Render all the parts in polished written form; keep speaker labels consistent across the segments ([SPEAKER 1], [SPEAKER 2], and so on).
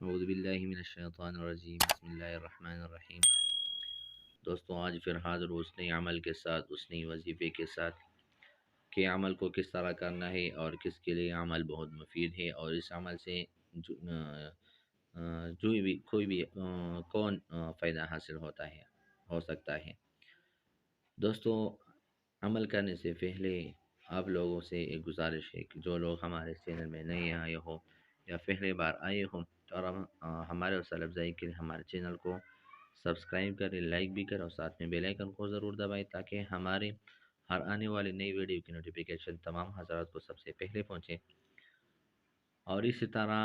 [SPEAKER 1] اعوذ باللہ من الشیطان الرجیم بسم اللہ الرحمن الرحیم۔ دوستوں، آج پھر حاضر ہوں اس نئے عمل کے ساتھ، اس نئی وظیفے کے ساتھ کہ عمل کو کس طرح کرنا ہے اور کس کے لیے عمل بہت مفید ہے، اور اس عمل سے جو کوئی بھی کون فائدہ حاصل ہوتا ہے، ہو سکتا ہے۔ دوستوں، عمل کرنے سے پہلے آپ لوگوں سے ایک گزارش ہے کہ جو لوگ ہمارے چینل میں نئے آئے ہوں یا پہلے بار آئے ہوں تو ہمارے حوصلہ افزائی کے لیے ہمارے چینل کو سبسکرائب کریں، لائک بھی کریں اور ساتھ میں بیل آئیکن کو ضرور دبائیں تاکہ ہمارے ہر آنے والی نئی ویڈیو کی نوٹیفیکیشن تمام حضرات کو سب سے پہلے پہنچے۔ اور اسی طرح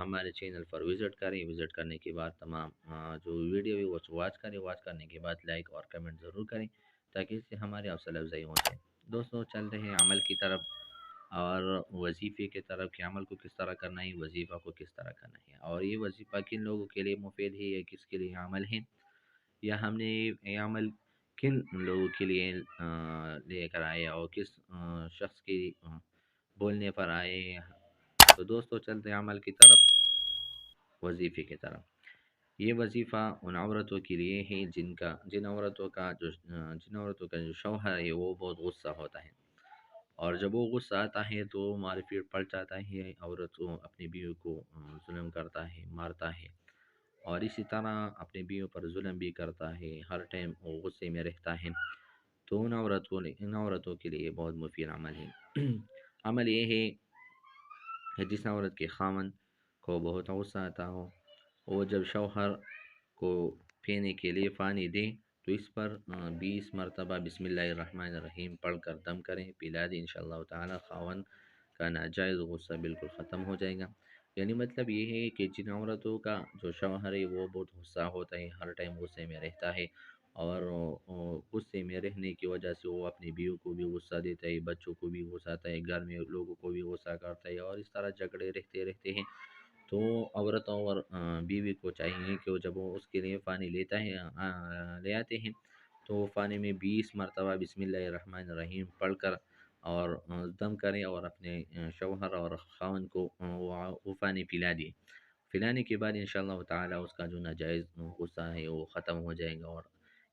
[SPEAKER 1] ہمارے چینل پر وزٹ کریں، وزٹ کرنے کے بعد تمام جو ویڈیو ہے وہ واچ کریں، واچ کرنے کے بعد لائک اور کمنٹ ضرور کریں تاکہ اس سے ہماری حوصلہ افزائی ہو جائے۔ دوستوں، چلتے ہیں عمل کی طرف اور وظیفے کی طرف کہ عمل کو کس طرح کرنا ہے، وظیفہ کو کس طرح کرنا ہے، اور یہ وظیفہ کن لوگوں کے لیے مفید ہے یا کس کے لیے عمل ہے، یا ہم نے یہ عمل کن لوگوں کے لیے لے کر آئے اور کس شخص کے بولنے پر آئے۔ تو دوستوں، چلتے ہیں عمل کی طرف، وظیفے کی طرف۔ یہ وظیفہ ان عورتوں کے لیے ہے جن عورتوں کا جو شوہر ہے وہ بہت غصہ ہوتا ہے، اور جب وہ غصہ آتا ہے تو مار پیٹ پڑ جاتا ہے، عورت اپنی بیوی کو ظلم کرتا ہے، مارتا ہے، اور اسی طرح اپنی بیوی پر ظلم بھی کرتا ہے، ہر ٹائم وہ غصے میں رہتا ہے۔ تو ان عورتوں کے لیے بہت مفید عمل ہے۔ عمل یہ ہے کہ جس عورت کے خامن کو بہت غصہ آتا ہو، وہ جب شوہر کو پینے کے لیے پانی دے تو اس پر 20 مرتبہ بسم اللہ الرحمن الرحیم پڑھ کر دم کریں، پلا دیں، انشاءاللہ تعالی خاون کا ناجائز غصہ بالکل ختم ہو جائے گا۔ یعنی مطلب یہ ہے کہ جن عورتوں کا جو شوہر ہے وہ بہت غصہ ہوتا ہے، ہر ٹائم غصے میں رہتا ہے، اور غصے میں رہنے کی وجہ سے وہ اپنی بیوی کو بھی غصہ دیتا ہے، بچوں کو بھی غصہ آتا ہے، گھر میں لوگوں کو بھی غصہ کرتا ہے، اور اس طرح جھگڑے رہتے ہیں۔ تو عورتوں اور بیوی کو چاہیے کہ وہ جب وہ اس کے لیے پانی لے آتے ہیں تو وہ پانی میں 20 مرتبہ بسم اللہ الرحمن الرحیم پڑھ کر اور دم کریں، اور اپنے شوہر اور خاوند کو وہ پانی پلا دیں۔ پلانے کے بعد انشاءاللہ تعالی اس کا جو ناجائز غصہ ہے وہ ختم ہو جائے گا، اور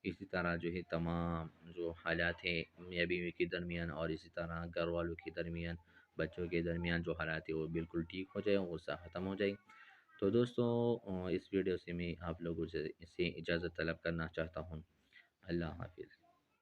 [SPEAKER 1] اسی طرح جو ہے تمام جو حالات ہیں میاں بیوی کے درمیان اور اسی طرح گھر والوں کے درمیان، بچوں کے درمیان جو حالات ہیں وہ بالکل ٹھیک ہو جائے، غصہ ختم ہو جائے۔ تو دوستوں، اس ویڈیو سے میں آپ لوگوں سے اجازت طلب کرنا چاہتا ہوں۔ اللہ حافظ۔